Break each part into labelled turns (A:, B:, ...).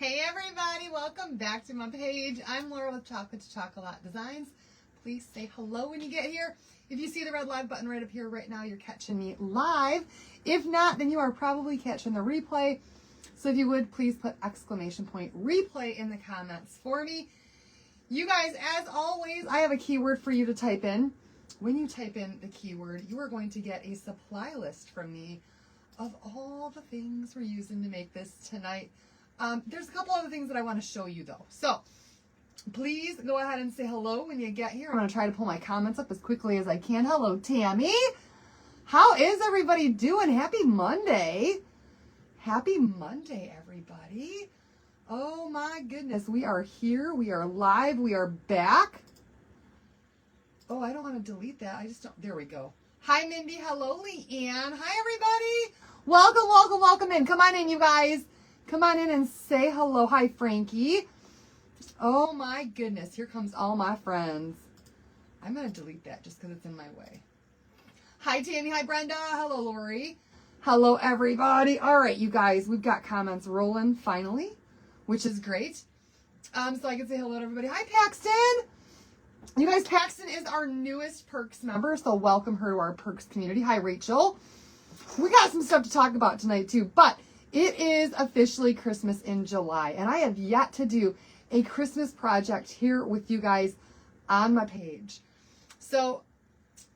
A: Hey everybody, welcome back to my page. I'm Laura with Chocolate to Chocolate Designs. Please say hello when you get here. If you see the red live button right up here right now, you're catching me live. If not, then you are probably catching the replay. So if you would, please put exclamation point replay in the comments for me. You guys, as always, I have a keyword for you to type in. When you type in the keyword, you are going to get a supply list from me of all the things we're using to make this tonight. There's a couple other things that I want to show you though. So please go ahead and say hello when you get here. I'm going to try to pull my comments up as quickly as I can. Hello, Tammy. How is everybody doing? Happy Monday. Happy Monday, everybody. Oh my goodness. We are here. We are live. We are back. Oh, I don't want to delete that. I just don't. There we go. Hi, Mindy. Hello, Leanne. Hi, everybody. Welcome, welcome, welcome in. Come on in, you guys. Come on in and say hello. Hi, Frankie. Oh, my goodness. Here comes all my friends. I'm going to delete that just because it's in my way. Hi, Tammy. Hi, Brenda. Hello, Lori. Hello, everybody. All right, you guys. We've got comments rolling finally, which is great. So I can say hello to everybody. Hi, Paxton. You guys, Paxton is our newest Perks member, so welcome her to our Perks community. Hi, Rachel. We got some stuff to talk about tonight, too, but it is officially Christmas in July, and I have yet to do a Christmas project here with you guys on my page. So,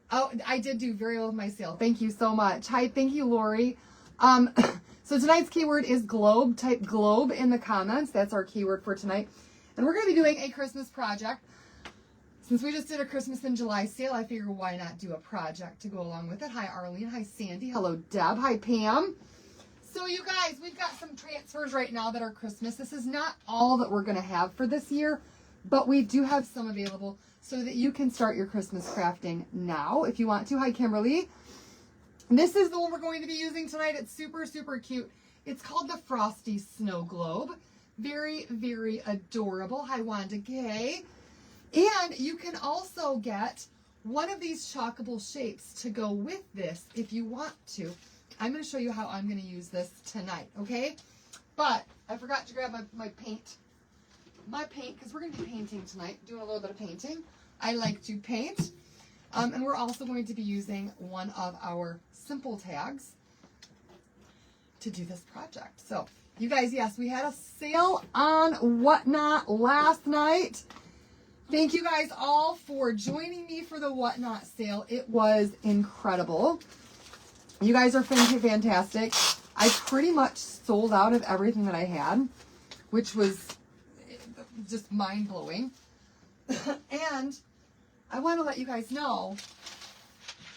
A: I did do very well with my sale. Thank you so much. Hi, thank you, Lori. So tonight's keyword is globe. Type globe in the comments. That's our keyword for tonight. And we're going to be doing a Christmas project. Since we just did a Christmas in July sale, I figured why not do a project to go along with it. Hi, Arlene. Hi, Sandy. Hello, Deb. Hi, Pam. So you guys, we've got some transfers right now that are Christmas. This is not all that we're going to have for this year, but we do have some available so that you can start your Christmas crafting now if you want to. Hi, Kimberly. This is the one we're going to be using tonight. It's super, super cute. It's called the Frosty Snow Globe. Very, very adorable. Hi, Wanda Gay. And you can also get one of these chalkable shapes to go with this if you want to. I'm going to show you how I'm going to use this tonight, okay? But I forgot to grab my paint. My paint, because we're going to be painting tonight, doing a little bit of painting. I like to paint. And we're also going to be using one of our simple tags to do this project. So, you guys, yes, we had a sale on Whatnot last night. Thank you guys all for joining me for the Whatnot sale. It was incredible. You guys are fantastic. I pretty much sold out of everything that I had, which was just mind-blowing. And I want to let you guys know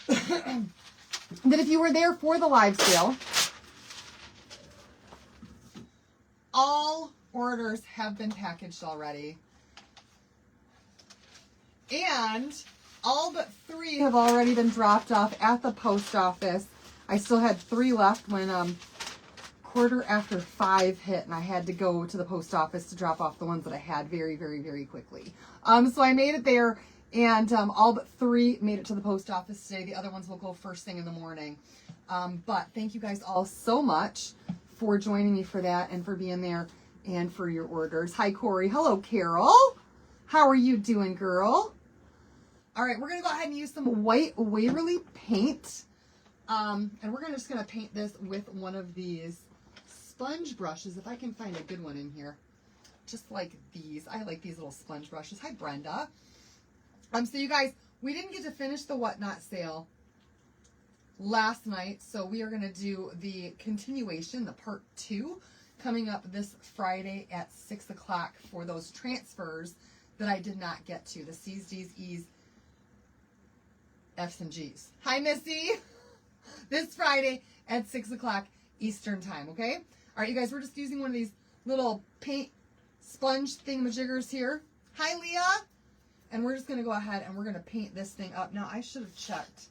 A: that if you were there for the live sale, all orders have been packaged already. And all but 3 have already been dropped off at the post office. I still had 3 left when 5:15 hit, and I had to go to the post office to drop off the ones that I had very, very, very quickly. So I made it there, and all but 3 made it to the post office today. The other ones will go first thing in the morning. But thank you guys all so much for joining me for that and for being there and for your orders. Hi, Corey. Hello, Carol. How are you doing, girl? All right, we're going to go ahead and use some white Waverly paint. And we're just going to paint this with one of these sponge brushes, if I can find a good one in here. Just like these. I like these little sponge brushes. Hi, Brenda. So you guys, we didn't get to finish the Whatnot sale last night, so we are going to do the continuation, the part 2, coming up this Friday at 6 o'clock for those transfers that I did not get to, the C's, D's, E's, F's, and G's. Hi, Missy. This Friday at 6 o'clock Eastern time, okay? All right, you guys, we're just using one of these little paint sponge thingamajiggers here. Hi, Leah. And we're just going to go ahead and we're going to paint this thing up. Now, I should have checked.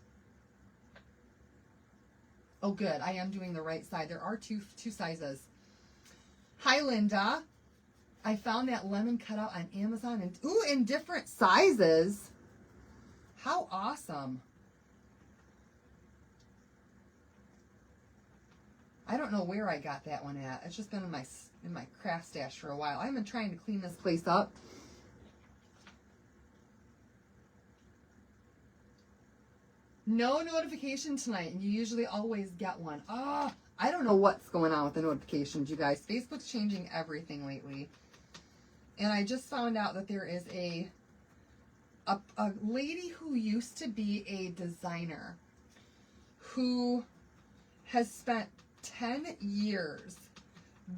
A: Oh, good. I am doing the right side. There are two sizes. Hi, Linda. I found that lemon cutout on Amazon. And ooh, in different sizes. How awesome. I don't know where I got that one at. It's just been in my craft stash for a while. I've been trying to clean this place up. No notification tonight, and you usually always get one. Oh, I don't know what's going on with the notifications, you guys. Facebook's changing everything lately. And I just found out that there is a lady who used to be a designer who has spent 10 years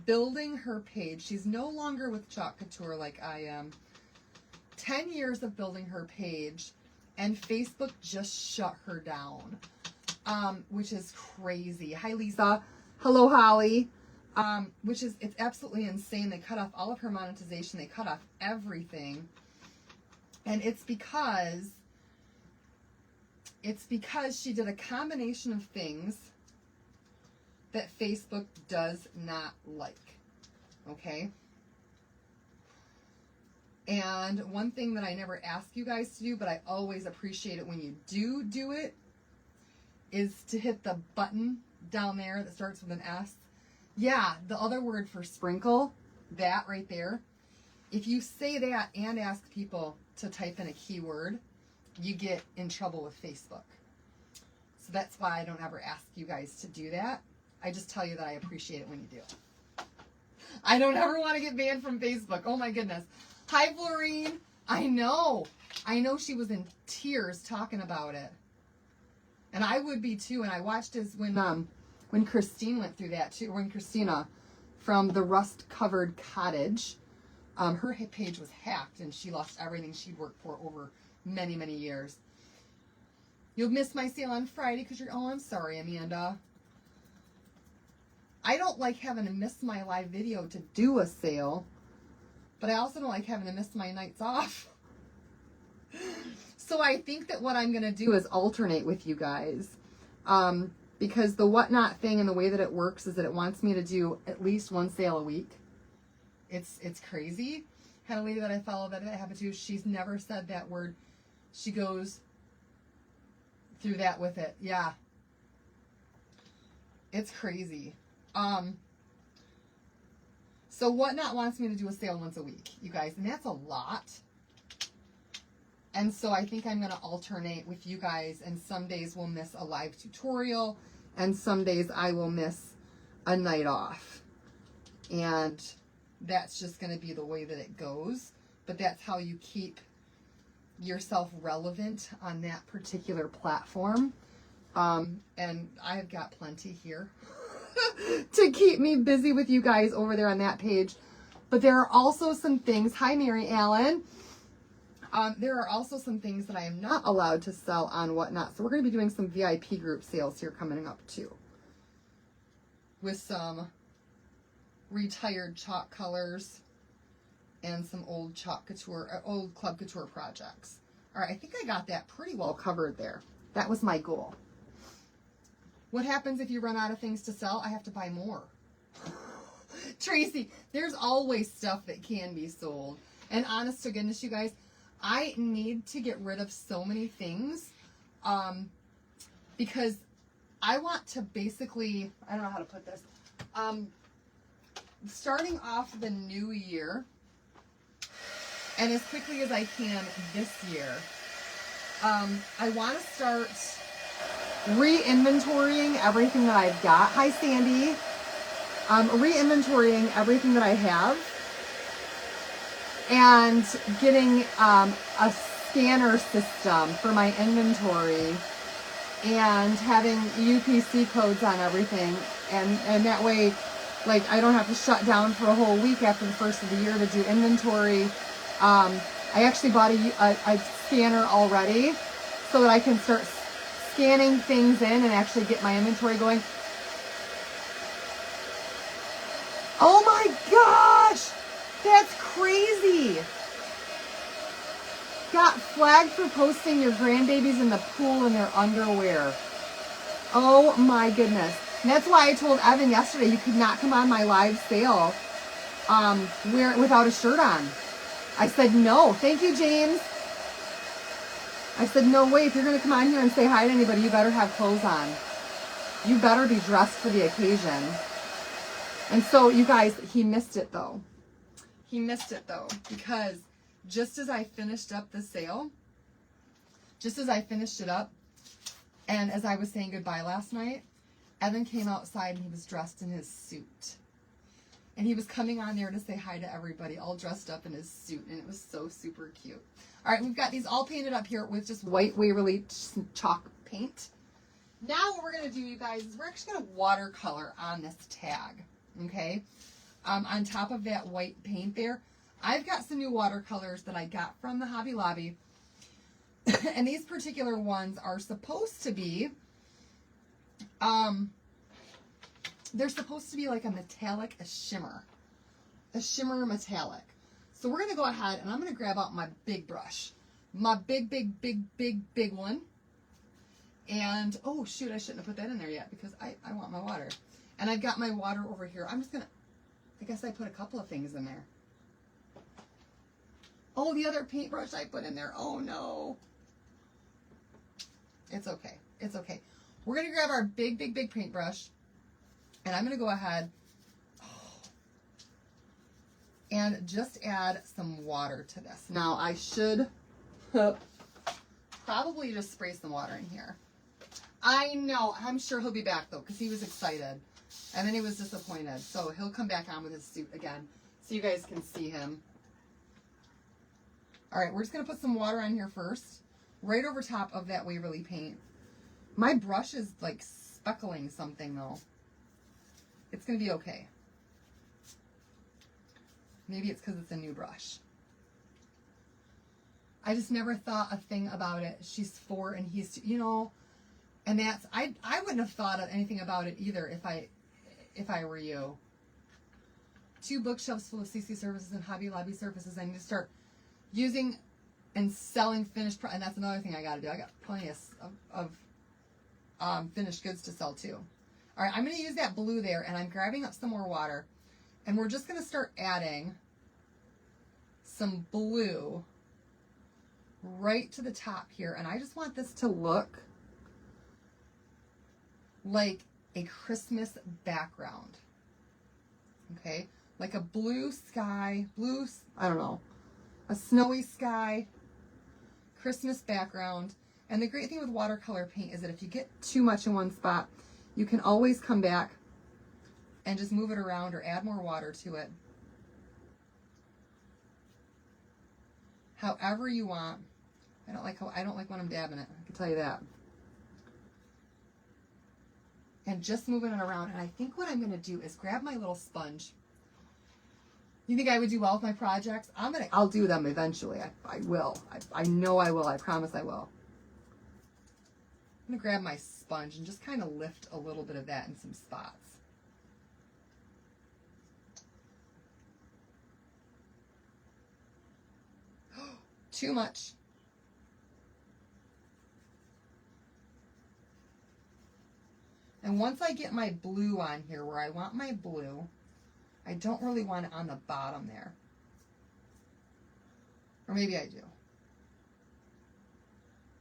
A: building her page. She's no longer with Chalk Couture like I am. 10 years of building her page, and Facebook just shut her down, which is crazy. Hi, Lisa. Hello, Holly. It's absolutely insane. They cut off all of her monetization. They cut off everything. And it's because she did a combination of things that Facebook does not like. Okay? And one thing that I never ask you guys to do, but I always appreciate it when you do it, is to hit the button down there that starts with an S. Yeah, the other word for sprinkle, that right there. If you say that and ask people to type in a keyword, you get in trouble with Facebook. So that's why I don't ever ask you guys to do that. I just tell you that I appreciate it when you do. I don't ever want to get banned from Facebook. Oh my goodness. Hi, Florine. I know she was in tears talking about it. And I would be too. And I watched as when Christine went through that too, when Christina from the Rust Covered Cottage, her page was hacked and she lost everything she'd worked for over many, many years. You'll miss my sale on Friday because I'm sorry, Amanda. I don't like having to miss my live video to do a sale, but I also don't like having to miss my nights off. So I think that what I'm going to do is alternate with you guys. Because the Whatnot thing and the way that it works is that it wants me to do at least one sale a week. It's crazy. Had a lady that I follow that I have to, she's never said that word. She goes through that with it. Yeah. It's crazy. So Whatnot wants me to do a sale once a week, you guys, and that's a lot. And so I think I'm going to alternate with you guys, and some days we'll miss a live tutorial, and some days I will miss a night off. And that's just going to be the way that it goes. But that's how you keep yourself relevant on that particular platform. And I've got plenty here to keep me busy with you guys over there on that page. But there are also some things. Hi, Mary Allen. There are also some things that I am not allowed to sell on Whatnot. So we're going to be doing some VIP group sales here coming up too. With some retired chalk colors and some old Chalk Couture, old Club Couture projects. All right, I think I got that pretty well covered there. That was my goal. What happens if you run out of things to sell? I have to buy more. Tracy, there's always stuff that can be sold. And honest to goodness, you guys, I need to get rid of so many things because I want to basically, I don't know how to put this, starting off the new year and as quickly as I can this year, I want to start re-inventorying everything that I've got. Hi, Sandy. Re-inventorying everything that I have and getting a scanner system for my inventory and having UPC codes on everything, and that way, like, I don't have to shut down for a whole week after the first of the year to do inventory. I actually bought a scanner already so that I can start scanning things in and actually get my inventory going. Oh my gosh! That's crazy! Got flagged for posting your grandbabies in the pool in their underwear. Oh my goodness. And that's why I told Evan yesterday you could not come on my live sale without a shirt on. I said no. Thank you, James. I said no way. If you're going to come on here and say hi to anybody, you better have clothes on. You better be dressed for the occasion. And so, you guys, he missed it though. He missed it though, because just as I finished up the sale, just as I finished it up, and as I was saying goodbye last night, Evan came outside and he was dressed in his suit. And he was coming on there to say hi to everybody, all dressed up in his suit, and it was so super cute. All right, we've got these all painted up here with just white Waverly chalk paint. Now what we're going to do, you guys, is we're actually going to watercolor on this tag, okay? On top of that white paint there, I've got some new watercolors that I got from the Hobby Lobby. And these particular ones are supposed to be, they're supposed to be like a metallic, a shimmer metallic. So we're going to go ahead and I'm going to grab out my big brush, my big one. And, oh shoot, I shouldn't have put that in there yet because I want my water. And I've got my water over here. I'm just going to, I guess I put a couple of things in there. Oh, the other paintbrush I put in there. Oh no. It's okay. It's okay. We're going to grab our big paintbrush. And I'm going to go ahead and just add some water to this. Now, I should probably just spray some water in here. I know. I'm sure he'll be back, though, because he was excited. And then he was disappointed. So he'll come back on with his suit again so you guys can see him. All right, we're just going to put some water on here first, right over top of that Waverly paint. My brush is, like, speckling something, though. It's going to be okay. Maybe it's because it's a new brush. I just never thought a thing about it. She's 4 and he's 2, you know, and that's, I wouldn't have thought of anything about it either if I were you. 2 bookshelves full of CC services and Hobby Lobby services. I need to start using and selling finished, and that's another thing I got to do. I got plenty of finished goods to sell too. All right, I'm going to use that blue there, and I'm grabbing up some more water, and we're just going to start adding some blue right to the top here, and I just want this to look like a Christmas background, okay? Like a blue sky, I don't know, a snowy sky, Christmas background. And the great thing with watercolor paint is that if you get too much in one spot, you can always come back and just move it around or add more water to it. However you want. I don't like when I'm dabbing it. I can tell you that. And just moving it around. And I think what I'm going to do is grab my little sponge. You think I would do well with my projects? I'll do them eventually. I will. I know I will. I promise I will. I'm going to grab my sponge and just kind of lift a little bit of that in some spots. Too much. And once I get my blue on here where I want my blue, I don't really want it on the bottom there. Or maybe I do.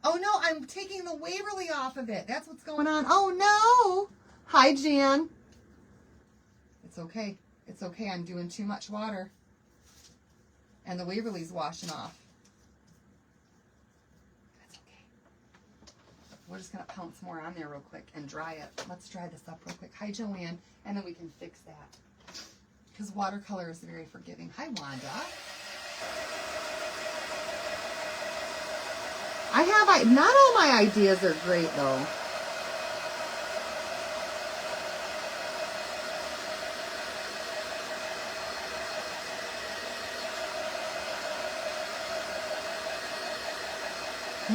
A: Oh no, I'm taking the Waverly off of it. That's what's going on. Oh no! Hi, Jan. It's okay. It's okay. I'm doing too much water. And the Waverly's washing off. That's okay. We're just going to pounce more on there real quick and dry it. Let's dry this up real quick. Hi, Joanne. And then we can fix that. Because watercolor is very forgiving. Hi, Wanda. Not all my ideas are great, though.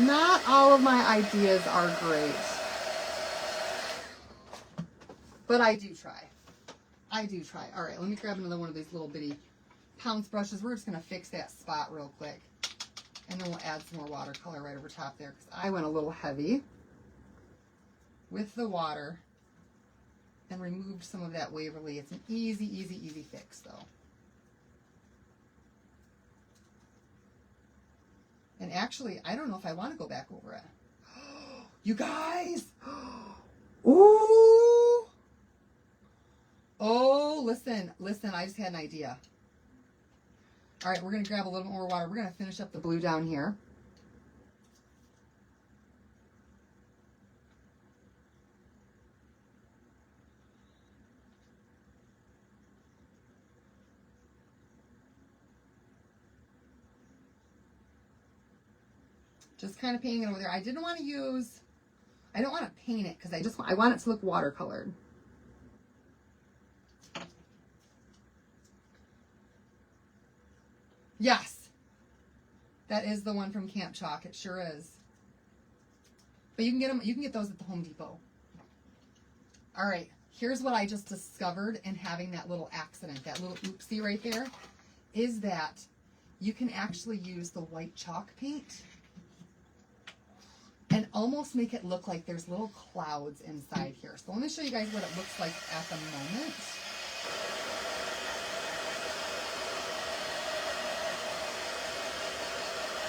A: Not all of my ideas are great. But I do try. I do try. All right, let me grab another one of these little bitty pounce brushes. We're just going to fix that spot real quick. And then we'll add some more watercolor right over top there because I went a little heavy with the water and removed some of that Waverly. It's an easy, easy, easy fix though. And actually, I don't know if I want to go back over it. You guys! Ooh! Oh, listen, I just had an idea. All right, we're going to grab a little bit more water. We're going to finish up the blue down here. Just kind of painting it over there. I don't want to paint it because I want it to look watercolored. Yes. That is the one from Camp Chalk. It sure is. But you can get those at the Home Depot. All right. Here's what I just discovered in having that little accident, that little oopsie right there, is that you can actually use the white chalk paint and almost make it look like there's little clouds inside here. So let me show you guys what it looks like at the moment.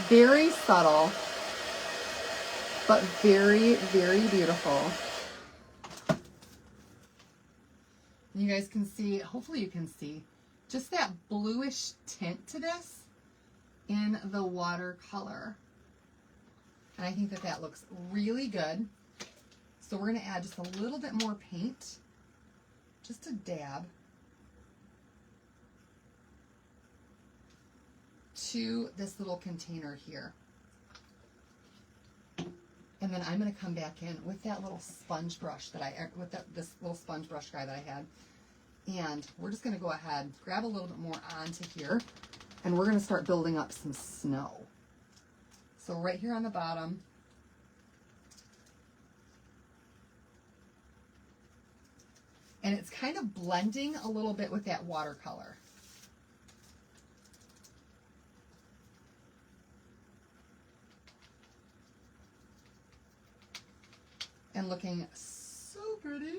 A: Very subtle, but very, very beautiful. You guys can see, hopefully you can see, just that bluish tint to this in the watercolor. And I think that that looks really good. So we're going to add just a little bit more paint, just a dab, to this little container here. And then I'm going to come back in with that little sponge brush this little sponge brush guy that I had. And we're just going to go ahead, grab a little bit more onto here, and we're going to start building up some snow. So right here on the bottom, and it's kind of blending a little bit with that watercolor. And looking so pretty.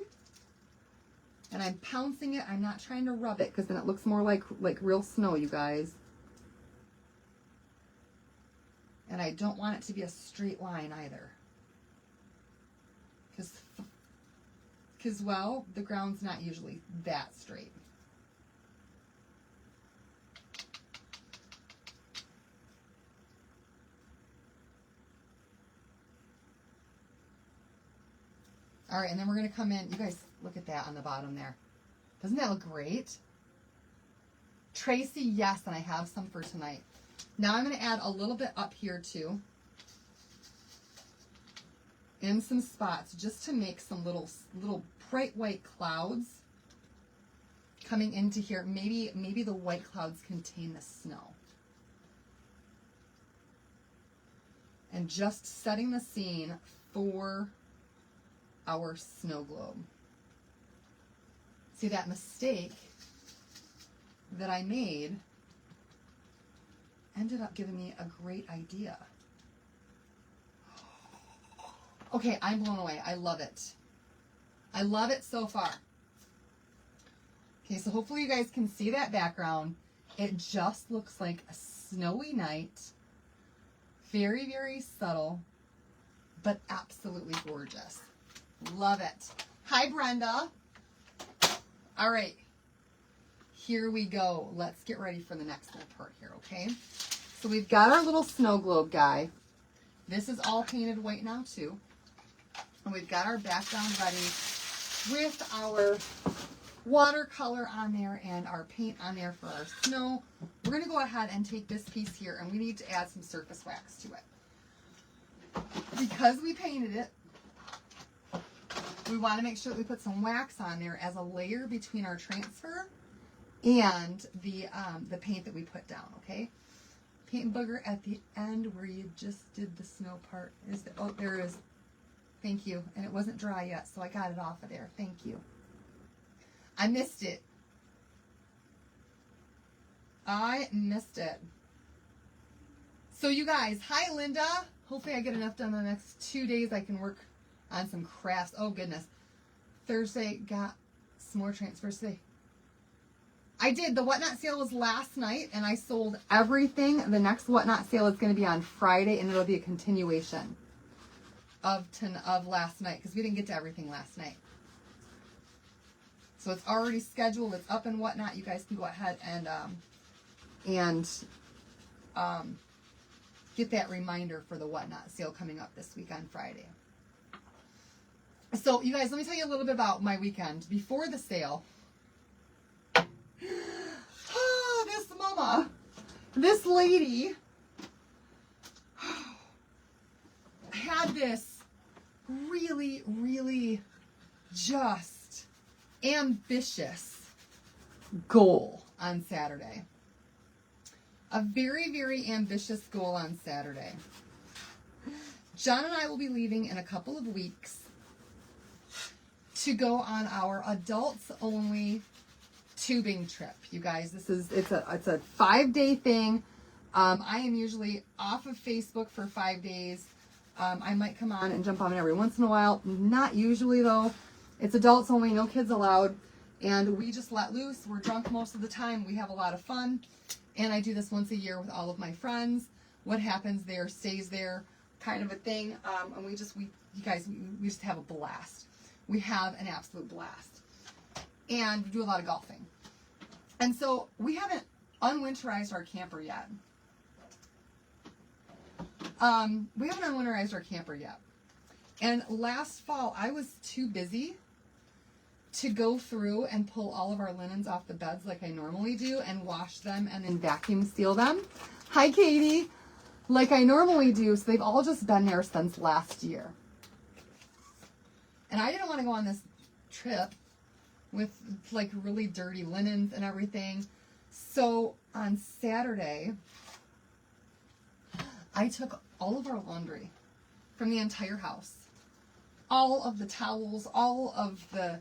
A: And I'm pouncing it. I'm not trying to rub it because then it looks more like real snow, you guys. And I don't want it to be a straight line either. Because, well, the ground's not usually that straight. All right, and then we're going to come in. You guys, look at that on the bottom there. Doesn't that look great? Tracy, yes, and I have some for tonight. Now I'm going to add a little bit up here too, in some spots, just to make some little bright white clouds coming into here. Maybe the white clouds contain the snow. And just setting the scene for our snow globe. See, that mistake that I made ended up giving me a great idea. Okay, I'm blown away. I love it. I love it so far. Okay, so hopefully you guys can see that background. It just looks like a snowy night. Very, very subtle, but absolutely gorgeous. Love it. Hi, Brenda. All right. Here we go. Let's get ready for the next little part here, okay? So we've got our little snow globe guy. This is all painted white now, too. And we've got our background ready with our watercolor on there and our paint on there for our snow. We're going to go ahead and take this piece here, and we need to add some surface wax to it. Because we painted it, we want to make sure that we put some wax on there as a layer between our transfer and the paint that we put down, okay? Paint booger at the end where you just did the snow part. Oh, there is. Thank you. And it wasn't dry yet, so I got it off of there. Thank you. I missed it. I missed it. So you guys, hi Linda. Hopefully I get enough done in the next 2 days. I can work on some crafts. Oh goodness. Thursday got some more transfers today. I did. The Whatnot sale was last night and I sold everything. The next Whatnot sale is going to be on Friday and it'll be a continuation of last night because we didn't get to everything last night. So it's already scheduled. It's up and whatnot. You guys can go ahead and get that reminder for the Whatnot sale coming up this week on Friday. So you guys, let me tell you a little bit about my weekend before the sale. This lady had this really, really just ambitious goal on Saturday. A very, very ambitious goal on Saturday. John and I will be leaving in a couple of weeks to go on our adults-only tubing trip. You guys, it's a 5-day thing. I am usually off of Facebook for 5 days. I might come on and jump on every once in a while. Not usually though. It's adults only, no kids allowed. And we just let loose. We're drunk most of the time. We have a lot of fun. And I do this once a year with all of my friends. What happens there stays there, kind of a thing. And we just have a blast. We have an absolute blast. And we do a lot of golfing. And so we haven't unwinterized our camper yet. And last fall, I was too busy to go through and pull all of our linens off the beds like I normally do and wash them and then vacuum seal them. Hi, Katie. Like I normally do. So they've all just been there since last year. And I didn't want to go on this trip with like really dirty linens and everything. So on Saturday, I took all of our laundry from the entire house. All of the towels, all of the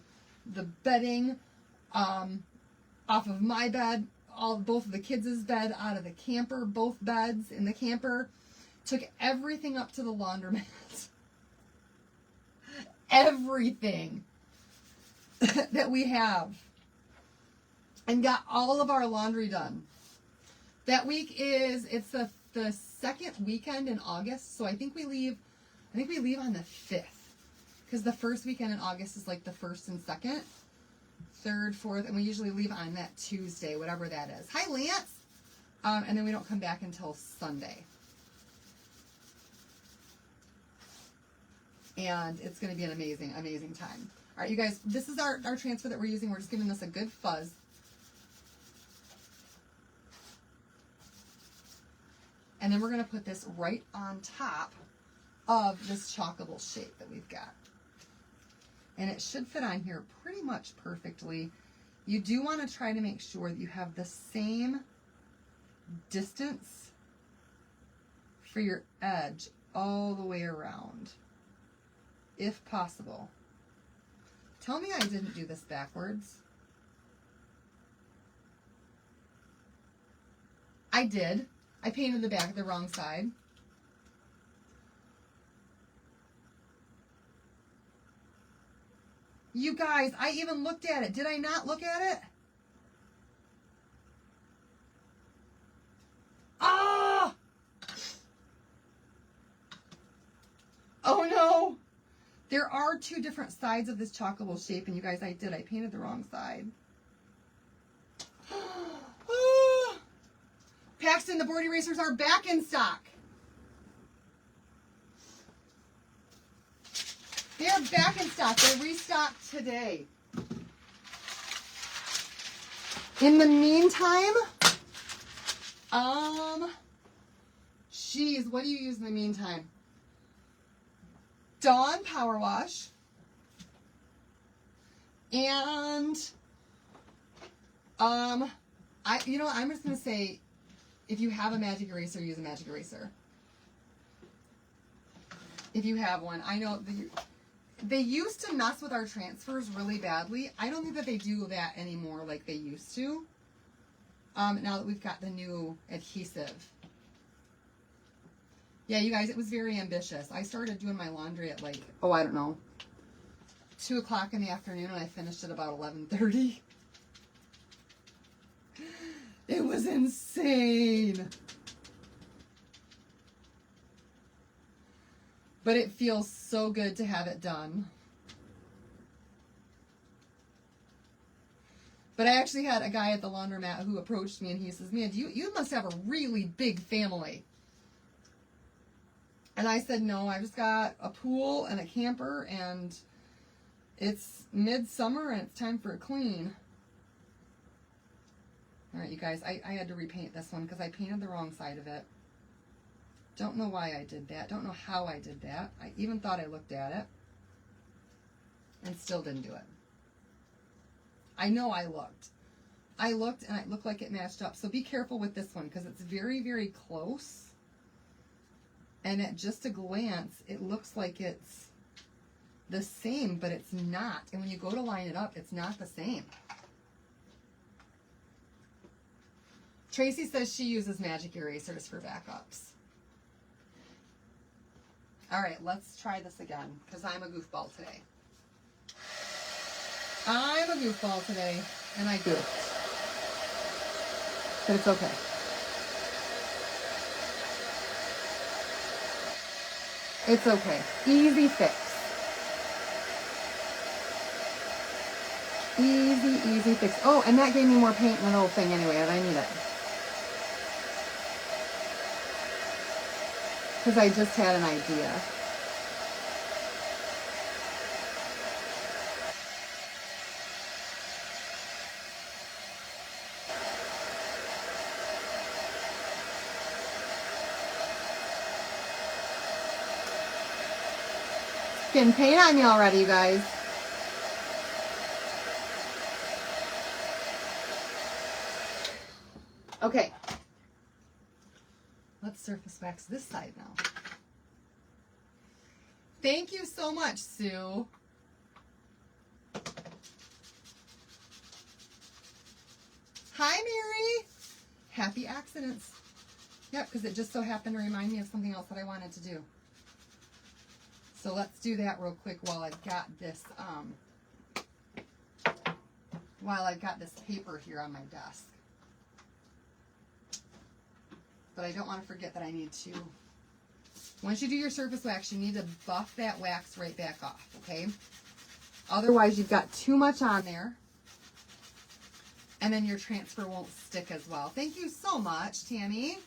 A: bedding off of my bed, both of the kids' bed out of the camper, both beds in the camper. Took everything up to the laundromat. Everything that we have. And got all of our laundry done. That week it's the second weekend in August, so I think we leave on the 5th. Because the first weekend in August is like the 1st and 2nd, 3rd, 4th, and we usually leave on that Tuesday, whatever that is. Hi, Lance! And then we don't come back until Sunday. And it's going to be an amazing, amazing time. All right, you guys, this is our transfer that we're using. We're just giving this a good fuzz. And then we're going to put this right on top of this chockable shape that we've got. And it should fit on here pretty much perfectly. You do want to try to make sure that you have the same distance for your edge all the way around, if possible. Tell me I didn't do this backwards. I did. I painted the back the wrong side. You guys, I even looked at it. Did I not look at it? Oh! Oh no! There are 2 different sides of this chockable shape, and you guys, I painted the wrong side. Paxton, the board erasers are back in stock. They are back in stock. They restocked today. In the meantime, geez, what do you use in the meantime? Dawn Power Wash. And, I'm just going to say, if you have a magic eraser, use a magic eraser. If you have one. I know they used to mess with our transfers really badly. I don't think that they do that anymore like they used to. Now that we've got the new adhesive. Yeah, you guys, it was very ambitious. I started doing my laundry at 2 o'clock in the afternoon, and I finished at about 11:30. It was insane. But it feels so good to have it done. But I actually had a guy at the laundromat who approached me and he says, man, you must have a really big family. And I said, no, I just got a pool and a camper and it's midsummer and it's time for a clean. All right, you guys, I had to repaint this one because I painted the wrong side of it. Don't know why I did that. Don't know how I did that. I even thought I looked at it and still didn't do it. I know I looked. I looked and it looked like it matched up. So be careful with this one because it's very, very close. And at just a glance, it looks like it's the same, but it's not. And when you go to line it up, it's not the same. Tracy says she uses magic erasers for backups. All right, let's try this again because I'm a goofball today. I'm a goofball today, and I goofed. But it's okay. It's okay. Easy fix. Easy fix. Oh, and that gave me more paint in the whole thing anyway, and I need it. Because I just had an idea. Getting paint on me already, you guys. Okay. Let's surface wax this side now. Thank you so much, Sue. Hi, Mary. Happy accidents. Yep, because it just so happened to remind me of something else that I wanted to do. So let's do that real quick while I've got this paper here on my desk. But I don't want to forget that I need to, once you do your surface wax, you need to buff that wax right back off, okay? Otherwise, you've got too much on there, and then your transfer won't stick as well. Thank you so much, Tammy.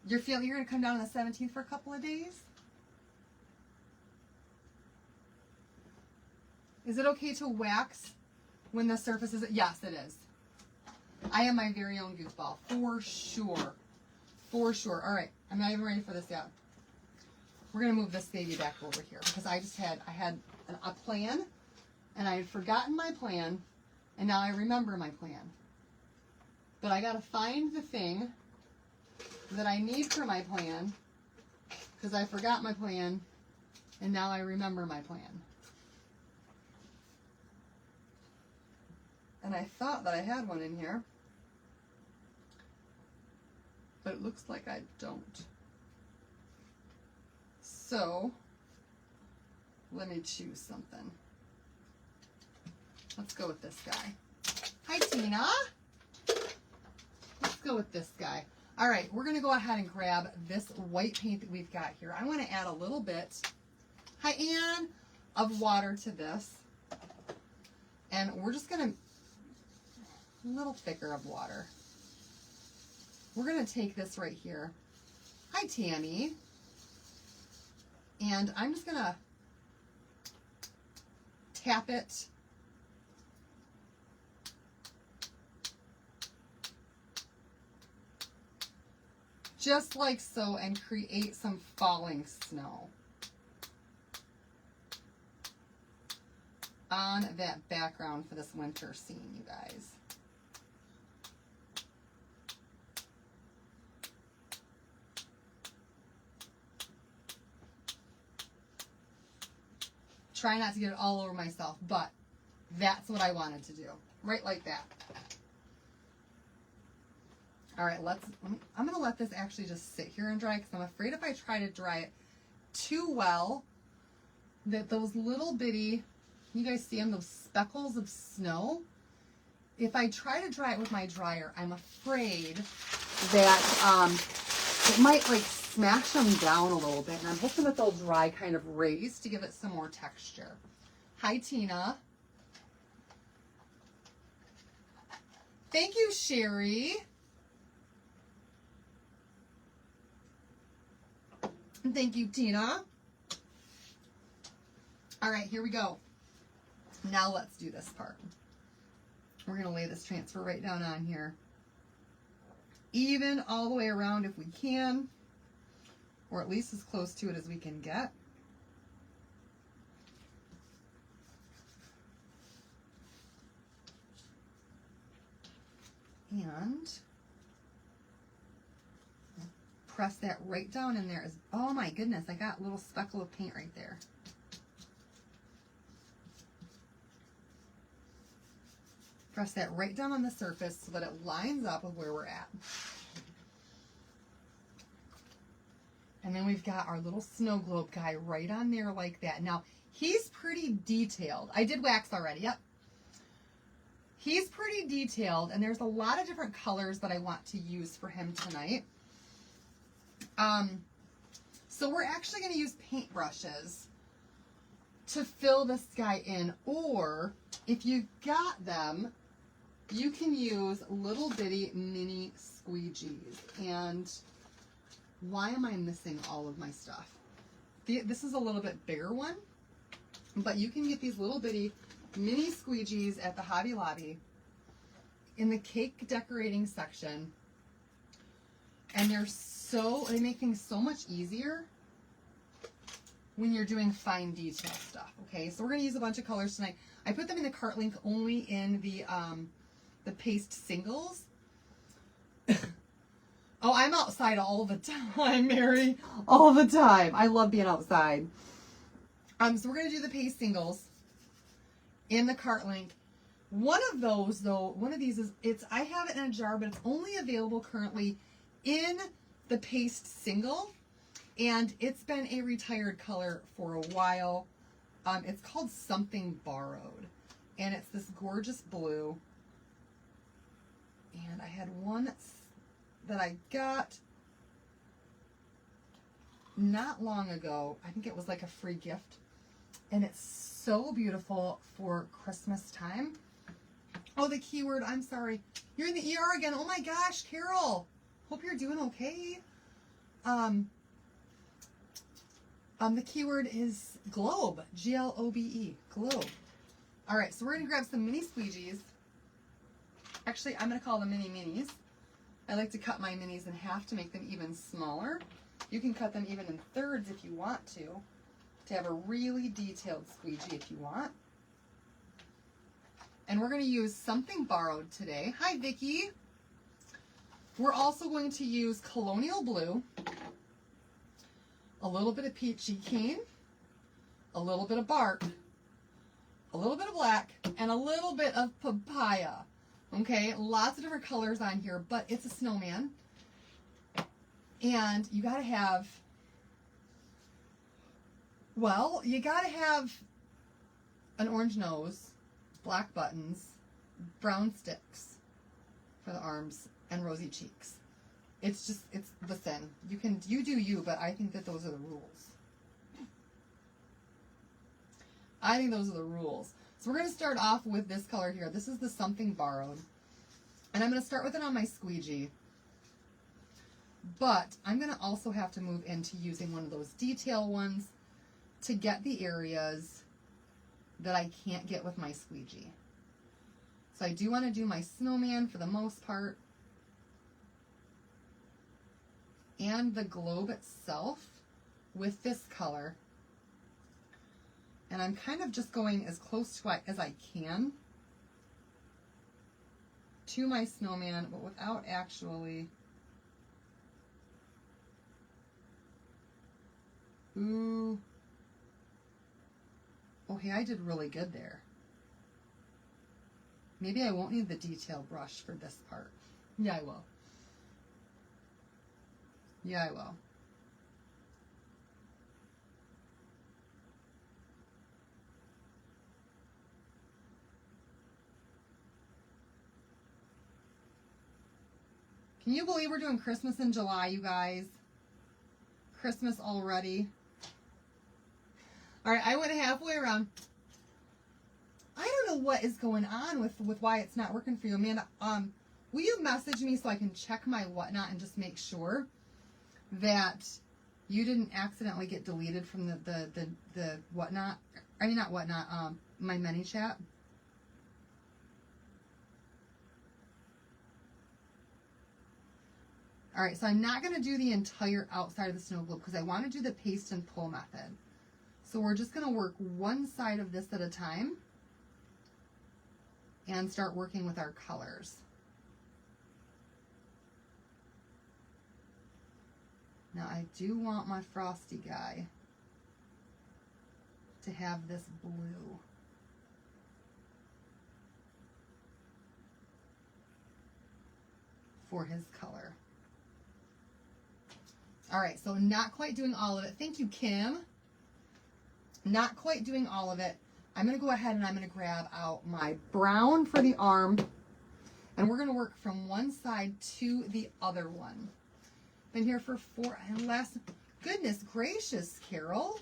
A: You're going to come down on the 17th for a couple of days? Is it okay to wax when the surface is... Yes, it is. I am my very own goofball, for sure. For sure. All right, I'm not even ready for this yet. We're going to move this baby back over here because I had a plan, and I had forgotten my plan, and now I remember my plan. But I got to find the thing that I need for my plan because I forgot my plan, and now I remember my plan. And I thought that I had one in here, but it looks like I don't. So, let me choose something. Let's go with this guy. Hi, Tina. Let's go with this guy. All right, we're going to go ahead and grab this white paint that we've got here. I want to add a little bit, hi, Ann, of water to this. And we're just going to, a little thicker of water. We're going to take this right here. Hi, Tammy. And I'm just going to tap it just like so and create some falling snow on that background for this winter scene, you guys. Try not to get it all over myself, but that's what I wanted to do. Right like that. All right, I'm going to let this actually just sit here and dry because I'm afraid if I try to dry it too well, that those little bitty, you guys see them, those speckles of snow, if I try to dry it with my dryer, I'm afraid that it might like smash them down a little bit, and I'm hoping that they'll dry kind of raised to give it some more texture. Hi, Tina. Thank you, Sherry. And thank you, Tina. All right, here we go. Now let's do this part. We're going to lay this transfer right down on here. Even all the way around if we can, or at least as close to it as we can get. And press that right down in there. Oh my goodness, I got a little speckle of paint right there. Press that right down on the surface so that it lines up with where we're at. And then we've got our little snow globe guy right on there like that. Now, he's pretty detailed. I did wax already, yep. He's pretty detailed, and there's a lot of different colors that I want to use for him tonight. So we're actually going to use paintbrushes to fill this guy in, or if you've got them, you can use little bitty mini squeegees. And why am I missing all of my stuff? This is a little bit bigger one, but you can get these little bitty mini squeegees at the Hobby Lobby in the cake decorating section, and they make things so much easier when you're doing fine detail stuff. Okay, so we're going to use a bunch of colors tonight. I put them in the cart link only in the paste singles. Oh, I'm outside all the time, Mary. All the time. I love being outside. So we're going to do the paste singles in the cart link. One of those, though, one of these is, I have it in a jar, but it's only available currently in the paste single. And it's been a retired color for a while. It's called Something Borrowed. And it's this gorgeous blue. And I had one that I got not long ago. I think it was like a free gift. And it's so beautiful for Christmas time. Oh, the keyword, I'm sorry. You're in the ER again. Oh my gosh, Carol. Hope you're doing okay. The keyword is globe, G-L-O-B-E, globe. All right, so we're going to grab some mini squeegees. Actually, I'm going to call them mini minis. I like to cut my minis in half to make them even smaller. You can cut them even in thirds if you want to have a really detailed squeegee if you want. And we're going to use Something Borrowed today. Hi, Vicki. We're also going to use Colonial Blue, a little bit of Peachy Keen, a little bit of Bark, a little bit of Black, and a little bit of Papaya. Okay, lots of different colors on here, but it's a snowman. And you gotta have, well, you gotta have an orange nose, black buttons, brown sticks for the arms, and rosy cheeks. It's just, listen, you do you, but I think that those are the rules. I think those are the rules. So we're going to start off with this color here. This is the Something Borrowed. And I'm going to start with it on my squeegee. But I'm going to also have to move into using one of those detail ones to get the areas that I can't get with my squeegee. So I do want to do my snowman for the most part. And the globe itself with this color. And I'm kind of just going as close to it as I can to my snowman, but without actually... Ooh. Okay, I did really good there. Maybe I won't need the detail brush for this part. Yeah, I will. Yeah, I will. Can you believe we're doing Christmas in July, you guys? Christmas already. All right, I went halfway around. I don't know what is going on with why it's not working for you, Amanda. Will you message me so I can check my whatnot and just make sure that you didn't accidentally get deleted from the whatnot? I mean, not whatnot. My ManyChat. All right, so I'm not going to do the entire outside of the snow globe because I want to do the paste and pull method. So we're just going to work one side of this at a time and start working with our colors. Now I do want my frosty guy to have this blue. For his color. All right, so not quite doing all of it. Thank you, Kim. Not quite doing all of it. I'm going to go ahead and I'm going to grab out my brown for the arm, and we're going to work from one side to the other one. Been here for goodness gracious, Carol.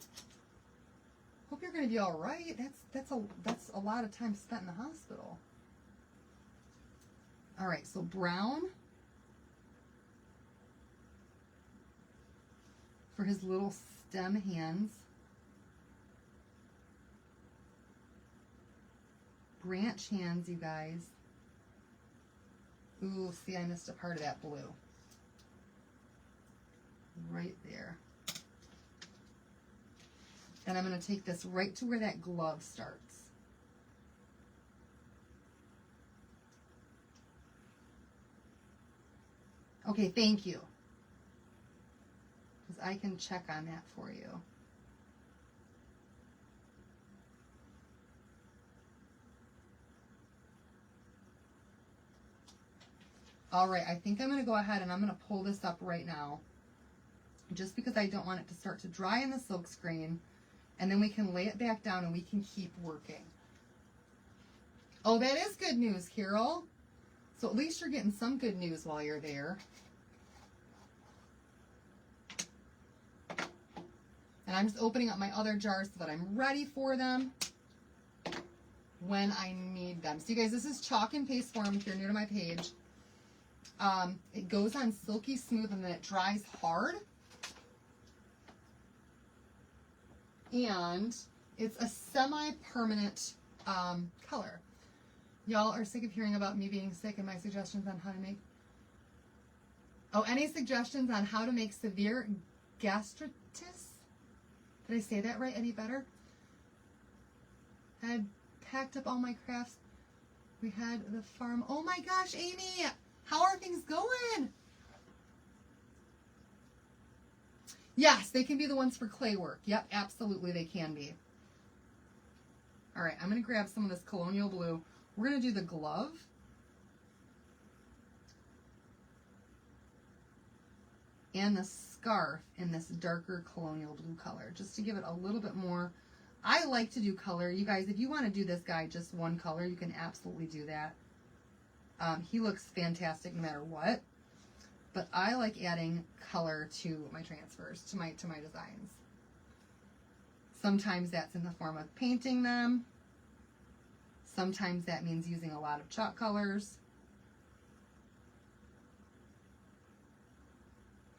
A: Hope you're going to be all right. That's a lot of time spent in the hospital. All right, so brown for his little stem hands. Branch hands, you guys. Ooh, see, I missed a part of that blue. Right there. And I'm going to take this right to where that glove starts. Okay, thank you. Because I can check on that for you. All right, I think I'm going to go ahead and I'm going to pull this up right now. Just because I don't want it to start to dry in the silk screen. And then we can lay it back down and we can keep working. Oh, that is good news, Carol. So at least you're getting some good news while you're there. And I'm just opening up my other jars so that I'm ready for them when I need them. So you guys, this is chalk and paste form if you're new to my page. It goes on silky smooth and then it dries hard. And it's a semi-permanent color. Y'all are sick of hearing about me being sick and my suggestions on how to make... Oh, any suggestions on how to make severe gastritis? Did I say that right? Any better? I had packed up all my crafts. We had the farm. Oh my gosh, Amy! How are things going? Yes, they can be the ones for clay work. Yep, absolutely they can be. All right, I'm going to grab some of this Colonial Blue. We're going to do the glove. And the scarf in this darker Colonial Blue color, just to give it a little bit more. I like to do color. You guys, if you want to do this guy just one color, you can absolutely do that. He looks fantastic no matter what. But I like adding color to my transfers, to my designs. Sometimes that's in the form of painting them. Sometimes that means using a lot of chalk colors.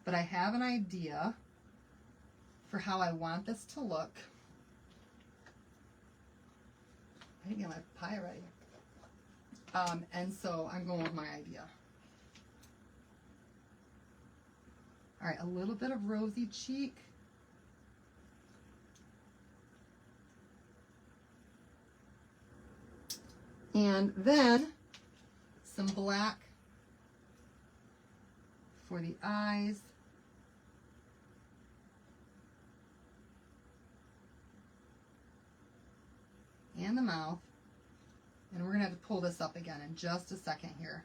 A: But I have an idea for how I want this to look. I didn't get my pie ready. And so I'm going with my idea. All right, a little bit of rosy cheek. And then some black for the eyes. And the mouth. And we're going to have to pull this up again in just a second here.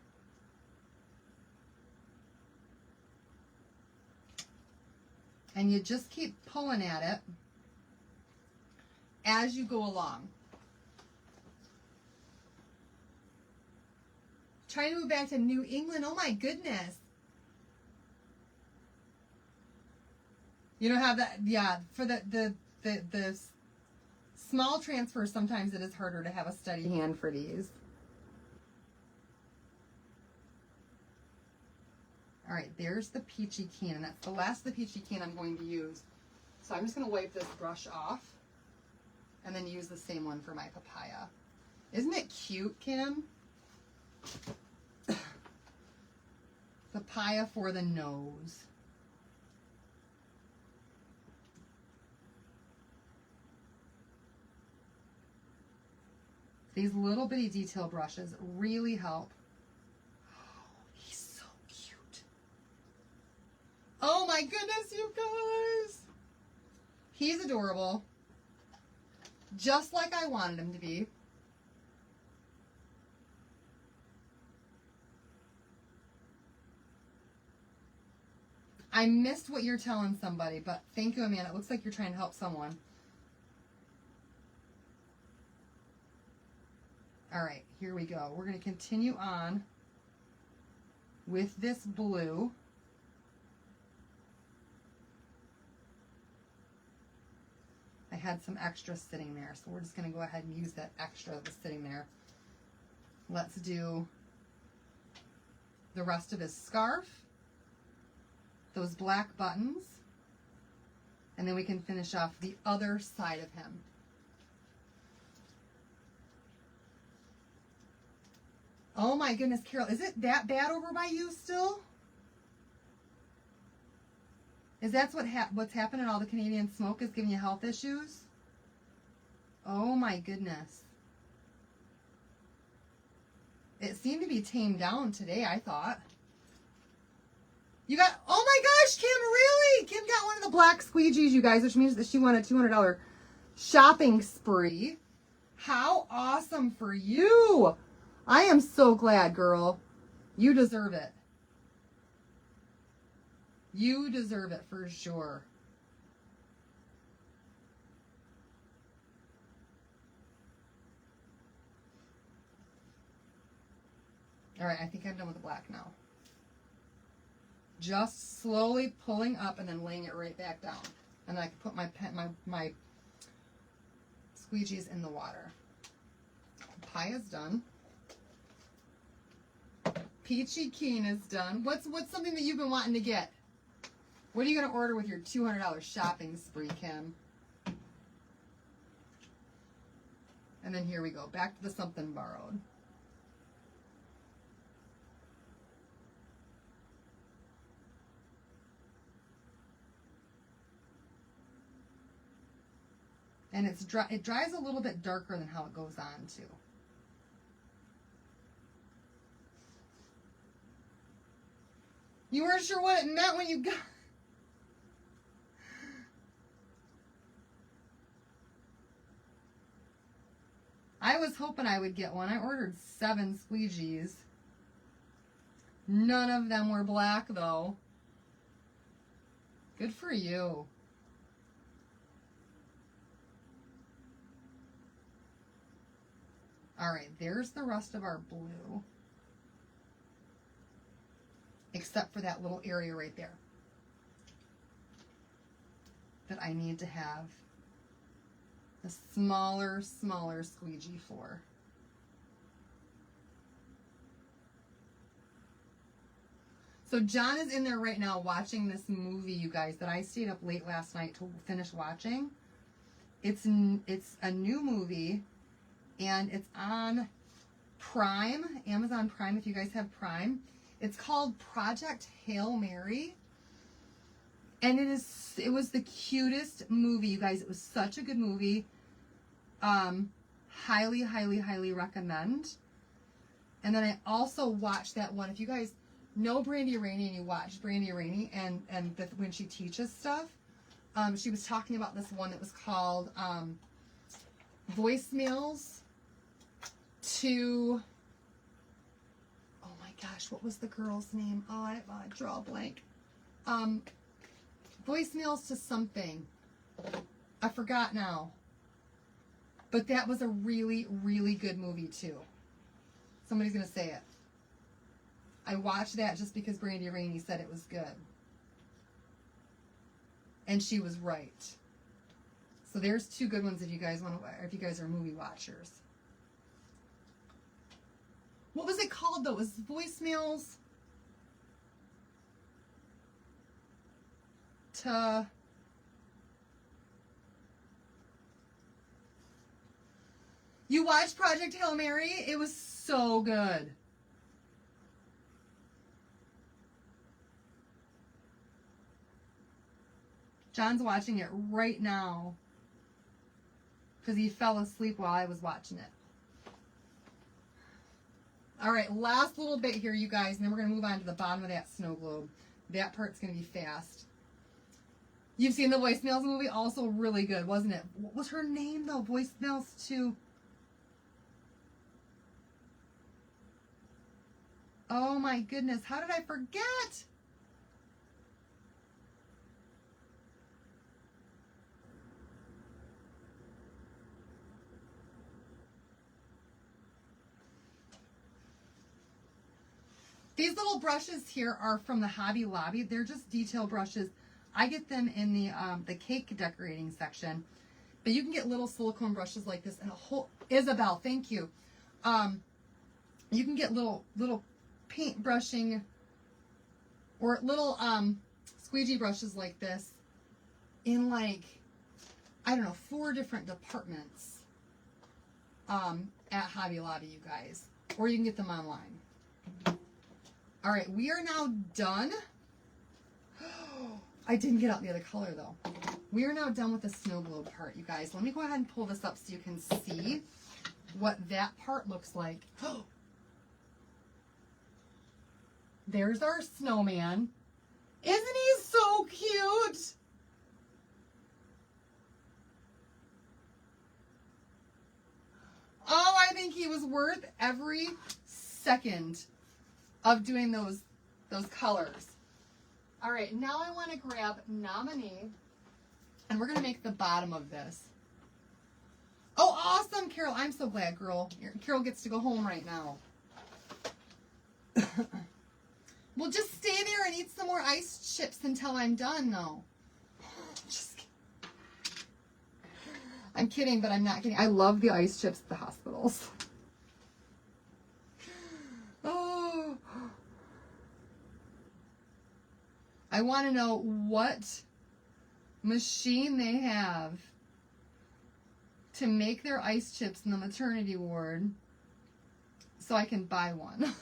A: And you just keep pulling at it as you go along. Trying to move back to New England. Oh my goodness. You don't have that, yeah, for the Small transfers, sometimes it is harder to have a steady hand for these. All right, there's the peachy keen, and that's the last of the peachy keen I'm going to use. So I'm just going to wipe this brush off and then use the same one for my papaya. Isn't it cute, Kim? Papaya for the nose. These little bitty detail brushes really help. Oh, he's so cute. Oh my goodness, you guys. He's adorable. Just like I wanted him to be. I missed what you're telling somebody, but thank you, Amanda. It looks like you're trying to help someone. All right, here we go. We're going to continue on with this blue. I had some extra sitting there, so we're just going to go ahead and use that extra that was sitting there. Let's do the rest of his scarf, those black buttons, and then we can finish off the other side of him. Oh my goodness, Carol, is it that bad over by you still? Is that what's happening? All the Canadian smoke is giving you health issues? Oh my goodness. It seemed to be tamed down today, I thought. You got, oh my gosh, Kim, really? Kim got one of the black squeegees, you guys, which means that she won a $200 shopping spree. How awesome for you. I am so glad, girl. You deserve it. You deserve it for sure. All right, I think I'm done with the black now. Just slowly pulling up and then laying it right back down. And then I can put my squeegees in the water. Papaya's done. Peachy Keen is done. What's something that you've been wanting to get? What are you going to order with your $200 shopping spree, Kim? And then here we go. Back to the something borrowed. And it dries a little bit darker than how it goes on too. You weren't sure what it meant when you got... I was hoping I would get one. I ordered 7 squeegees. None of them were black though. Good for you. All right, there's the rest of our blue. Except for that little area right there that I need to have a smaller squeegee for. So John is in there right now watching this movie, you guys, that I stayed up late last night to finish watching. It's a new movie, and it's on Prime, Amazon Prime, if you guys have Prime. It's called Project Hail Mary. And it was the cutest movie, you guys. It was such a good movie. Highly, highly, highly recommend. And then I also watched that one. If you guys know Brandy Rainey and you watch Brandy Rainey and when she teaches stuff, she was talking about this one that was called Voicemails to... Oh my gosh, what was the girl's name? Oh, I draw a blank. Voicemails to something. I forgot now. But that was a really, really good movie too. Somebody's going to say it. I watched that just because Brandy Rainey said it was good. And she was right. So there's two good ones if you guys want to, if you guys are movie watchers. What was it called though? It was voicemails to... You watched Project Hail Mary? It was so good. John's watching it right now because he fell asleep while I was watching it. All right, last little bit here, you guys, and then we're going to move on to the bottom of that snow globe. That part's going to be fast. You've seen the Voicemails movie? Also really good, wasn't it? What was her name, though? Voicemails to... Oh, my goodness. How did I forget? These little brushes here are from the Hobby Lobby. They're just detail brushes. I get them in the cake decorating section. But you can get little silicone brushes like this and a whole... Isabel, thank you. You can get little paint brushing or little squeegee brushes like this in like, I don't know, 4 different departments at Hobby Lobby, you guys. Or you can get them online. All right, we are now done. I didn't get out the other color though. We are now done with the snow globe part, you guys. Let me go ahead and pull this up so you can see what that part looks like. There's our snowman. Isn't he so cute? Oh, I think he was worth every second of doing those colors. All right, now I want to grab Nominee, and we're going to make the bottom of this. Oh, awesome, Carol. I'm so glad, girl. Carol gets to go home right now. Well, just stay there and eat some more ice chips until I'm done, though. Just kidding. I'm kidding, but I'm not kidding. I love the ice chips at the hospitals. Oh. I want to know what machine they have to make their ice chips in the maternity ward so I can buy one.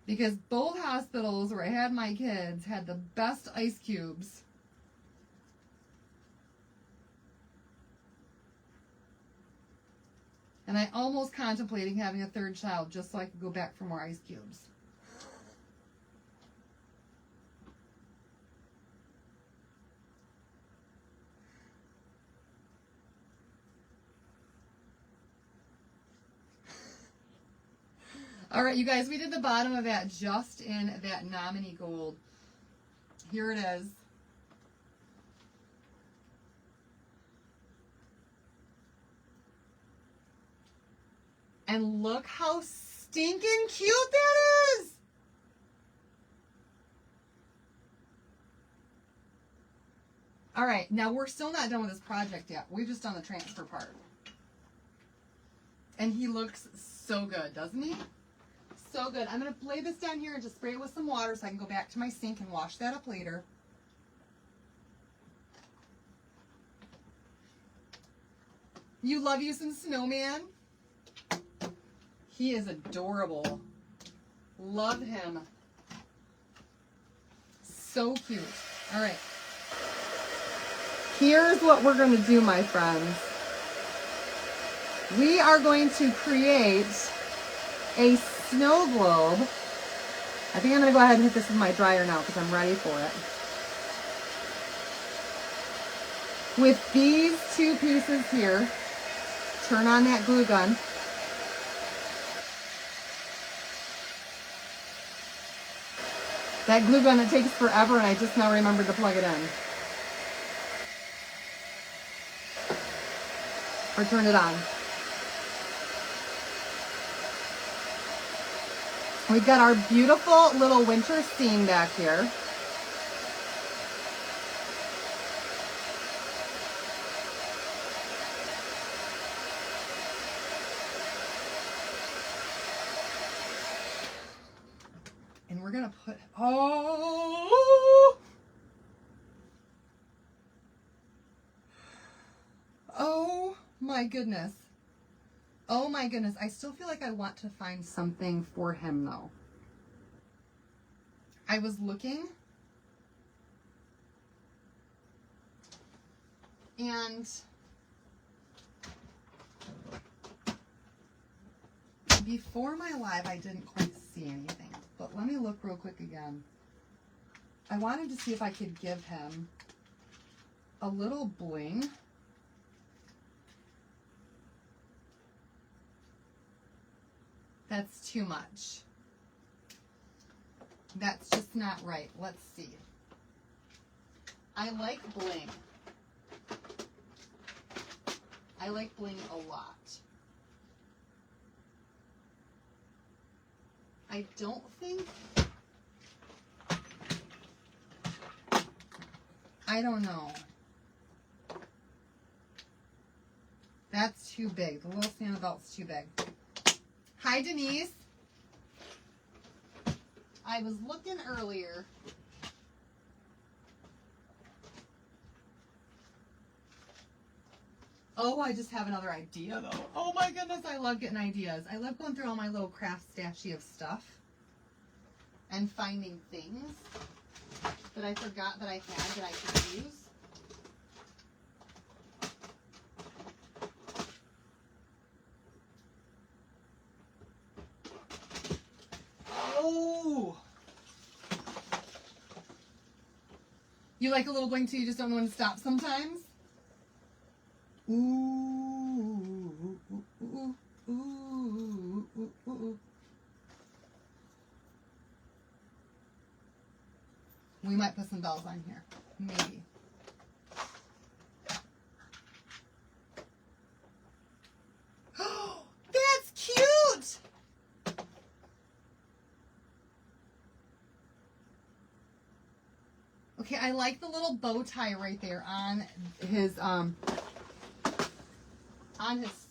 A: Because both hospitals where I had my kids had the best ice cubes. And I almost contemplating having a 3rd child just so I could go back for more ice cubes. All right, you guys, we did the bottom of that just in that Nominee gold. Here it is. And look how stinking cute that is. All right, now we're still not done with this project yet. We've just done the transfer part. And he looks so good, doesn't he? So good. I'm going to lay this down here and just spray it with some water so I can go back to my sink and wash that up later. You love you some snowman? He is adorable. Love him. So cute. All right. Here's what we're going to do, my friends. We are going to create a snow globe. I think I'm going to go ahead and hit this with my dryer now because I'm ready for it. With these 2 pieces here, turn on that glue gun. That glue gun, it takes forever, and I just now remembered to plug it in. Or turn it on. We've got our beautiful little winter scene back here. And we're gonna put, oh my goodness. Oh my goodness. I still feel like I want to find something for him though. I was looking and before my live I didn't quite see anything, but let me look real quick again. I wanted to see if I could give him a little bling. That's too much. That's just not right. Let's see. I like bling. I like bling a lot. I don't think, I don't know. That's too big. The little Santa belt's too big. Hi, Denise. I was looking earlier. Oh, I just have another idea though. Oh my goodness, I love getting ideas. I love going through all my little craft stashy of stuff and finding things that I forgot that I had that I could use. Oh! You like a little bling too, you just don't know when to stop sometimes? Ooh, ooh, ooh, ooh, ooh, ooh, ooh. We might put some bells on here. Maybe. Oh, that's cute! Okay, I like the little bow tie right there on his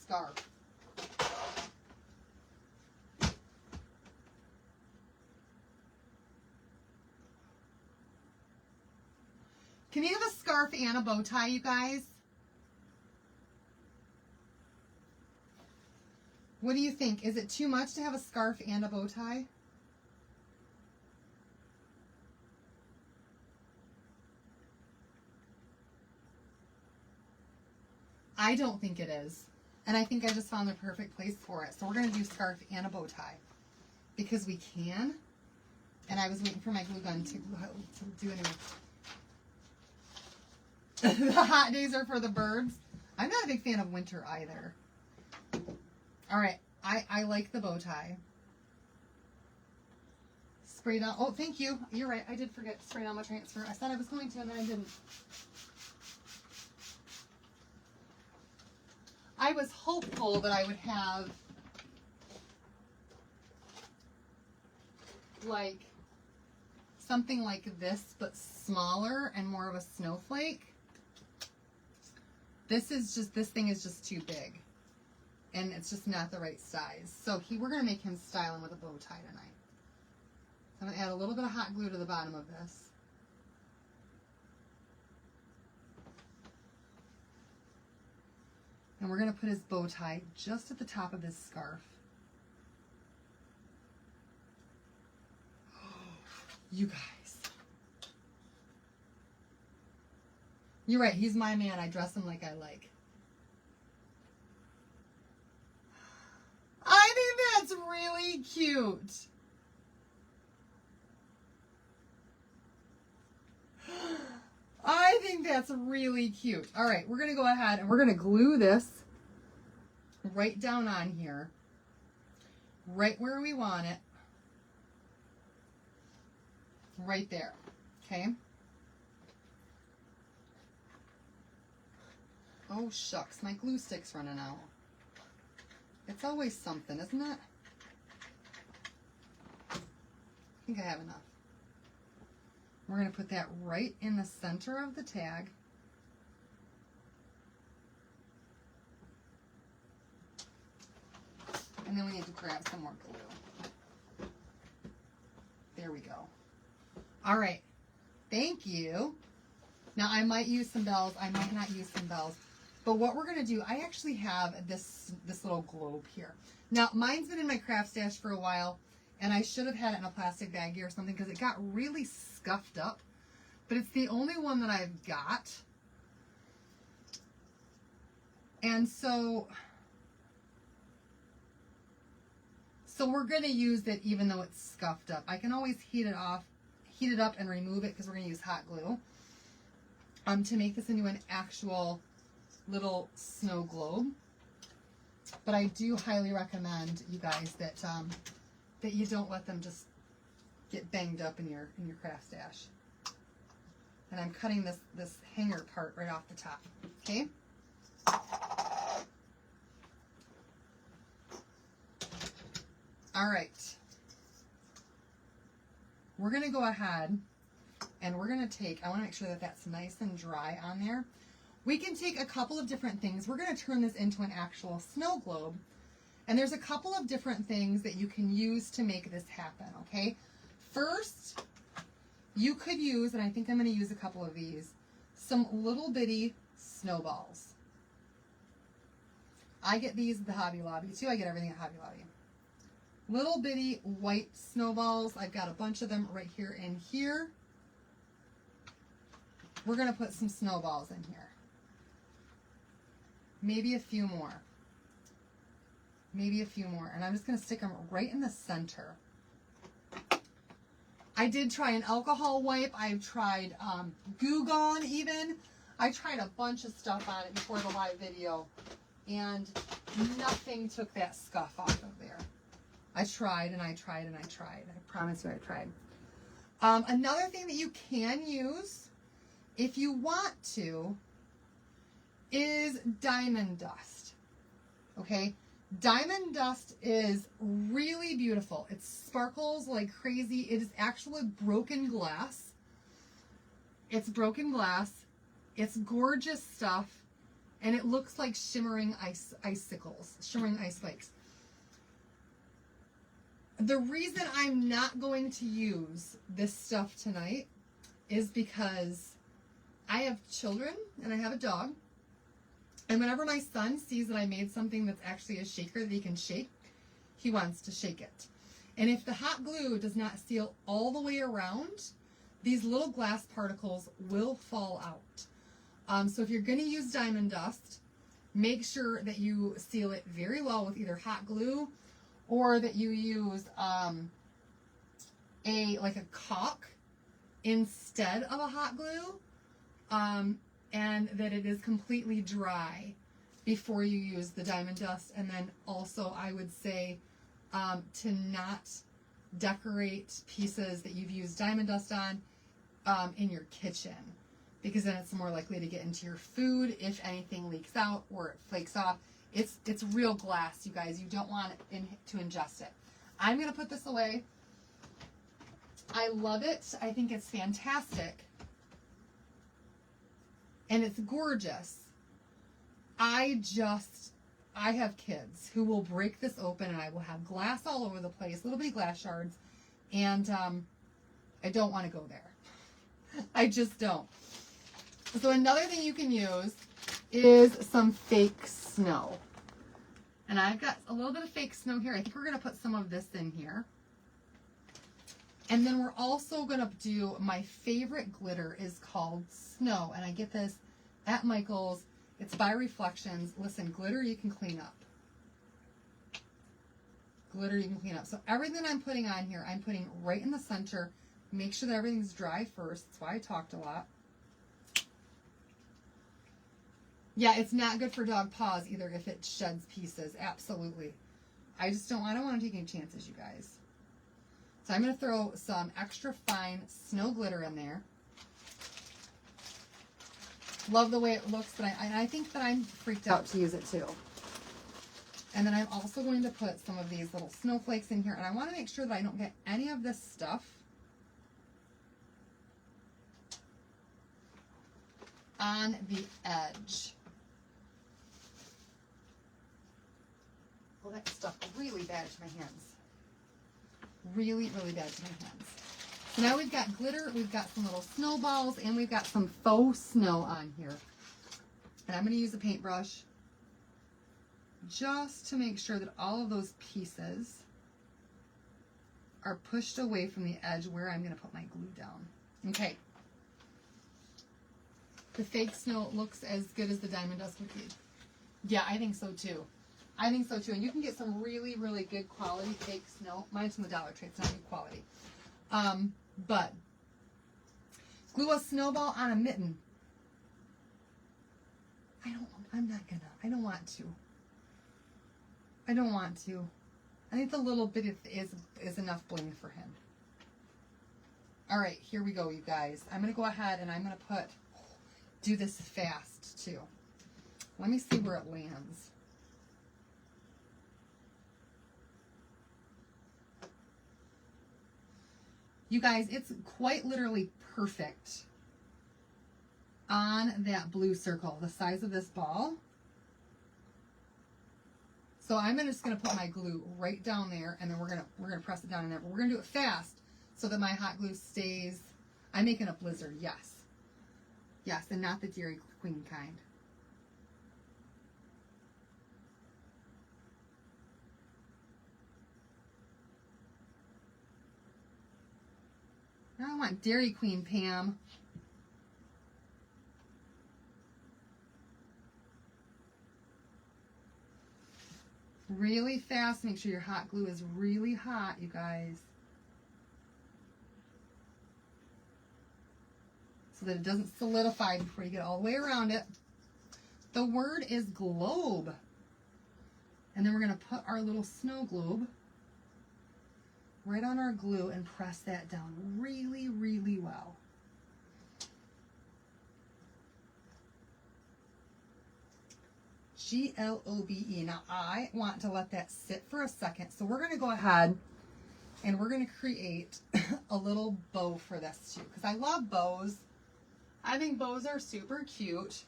A: scarf. Can you have a scarf and a bow tie, you guys? What do you think? Is it too much to have a scarf and a bow tie? I don't think it is. And I think I just found the perfect place for it. So we're going to do scarf and a bow tie. Because we can. And I was waiting for my glue gun to do anything. The hot days are for the birds. I'm not a big fan of winter either. All right. I like the bow tie. Spray down. Oh, thank you. You're right. I did forget to spray down my transfer. I said I was going to and then I didn't. I was hopeful that I would have like something like this but smaller and more of a snowflake. This thing is just too big and it's just not the right size. So we're going to make him styling with a bow tie tonight. So I'm going to add a little bit of hot glue to the bottom of this. And we're going to put his bow tie just at the top of his scarf. You guys. You're right. He's my man. I dress him like I like. I think that's really cute. I think that's really cute. All right, we're going to go ahead and we're going to glue this right down on here, right where we want it, right there, okay? Oh, shucks, my glue stick's running out. It's always something, isn't it? think I have enough. We're going to put that right in the center of the tag. And then we need to grab some more glue. There we go. All right. Thank you. Now I might use some bells. I might not use some bells. But what we're going to do, I actually have this little globe here. Now mine's been in my craft stash for a while, and I should have had it in a plastic baggie or something because it got really scuffed up. But it's the only one that I've got. And so we're going to use it even though it's scuffed up. I can always heat it up and remove it because we're going to use hot glue to make this into an actual little snow globe. But I do highly recommend, you guys, that that you don't let them just get banged up in your craft stash. And I'm cutting this hanger part right off the top. Okay. All right. We're going to go ahead and we're going to take, I want to make sure that that's nice and dry on there. We can take a couple of different things. We're going to turn this into an actual snow globe. And there's a couple of different things that you can use to make this happen, okay? First, you could use, and I think I'm going to use a couple of these, some little bitty snowballs. I get these at the Hobby Lobby too. I get everything at Hobby Lobby. Little bitty white snowballs. I've got a bunch of them right here and here. We're going to put some snowballs in here. Maybe a few more. Maybe a few more. And I'm just going to stick them right in the center. I did try an alcohol wipe. I've tried Goo Gone even. I tried a bunch of stuff on it before the live video. And nothing took that scuff off of there. I tried and I tried and I tried. I promise you I tried. Another thing that you can use, if you want to, is diamond dust. Okay? Diamond dust is really beautiful. It sparkles like crazy. It is actually broken glass. It's broken glass. It's gorgeous stuff. And it looks like shimmering icicles, shimmering ice spikes. The reason I'm not going to use this stuff tonight is because I have children and I have a dog. And whenever my son sees that I made something that's actually a shaker that he can shake, he wants to shake it. And if the hot glue does not seal all the way around, these little glass particles will fall out. So if you're going to use diamond dust, make sure that you seal it very well with either hot glue or that you use like a caulk instead of a hot glue, and that it is completely dry before you use the diamond dust. And then also I would say to not decorate pieces that you've used diamond dust on in your kitchen, because then it's more likely to get into your food if anything leaks out or it flakes off. It's real glass, you guys. You don't want it to ingest it. I'm going to put this away. I love it. I think it's fantastic. And it's gorgeous. I have kids who will break this open and I will have glass all over the place, little bitty glass shards, and I don't want to go there. I just don't. So another thing you can use is some fake snow. And I've got a little bit of fake snow here. I think we're going to put some of this in here. And then we're also going to do, my favorite glitter is called Snow. And I get this at Michael's. It's by Reflections. Listen, glitter you can clean up. Glitter you can clean up. So everything I'm putting on here, I'm putting right in the center. Make sure that everything's dry first. That's why I talked a lot. Yeah, it's not good for dog paws either if it sheds pieces. Absolutely. I don't want to take any chances, you guys. So I'm going to throw some extra fine snow glitter in there. Love the way it looks, but I think that I'm freaked out to use it too. And then I'm also going to put some of these little snowflakes in here. And I want to make sure that I don't get any of this stuff on the edge. Well, that stuck really bad to my hands. Really, really bad to my hands. So now we've got glitter, we've got some little snowballs, and we've got some faux snow on here. And I'm going to use a paintbrush just to make sure that all of those pieces are pushed away from the edge where I'm going to put my glue down. Okay. The fake snow looks as good as the diamond dust cookie. Yeah, I think so too. I think so too. And you can get some really, really good quality fake snow. Mine's from the Dollar Tree. It's not good quality. But glue a snowball on a mitten. I don't want to. I don't want to. I think the little bit is enough bling for him. All right, here we go, you guys. I'm going to go ahead and I'm going to do this fast too. Let me see where it lands. You guys, it's quite literally perfect on that blue circle, the size of this ball. So I'm just going to put my glue right down there, and then we're gonna press it down in there. But we're going to do it fast so that my hot glue stays. I'm making a blizzard, yes. Yes, and not the Dairy Queen kind. Now I want Dairy Queen, Pam. Really fast. Make sure your hot glue is really hot, you guys. So that it doesn't solidify before you get all the way around it. The word is globe. And then we're going to put our little snow globe right on our glue and press that down really, really well. G-L-O-B-E. Now I want to let that sit for a second. So we're going to go ahead and we're going to create a little bow for this too. Because I love bows. I think bows are super cute.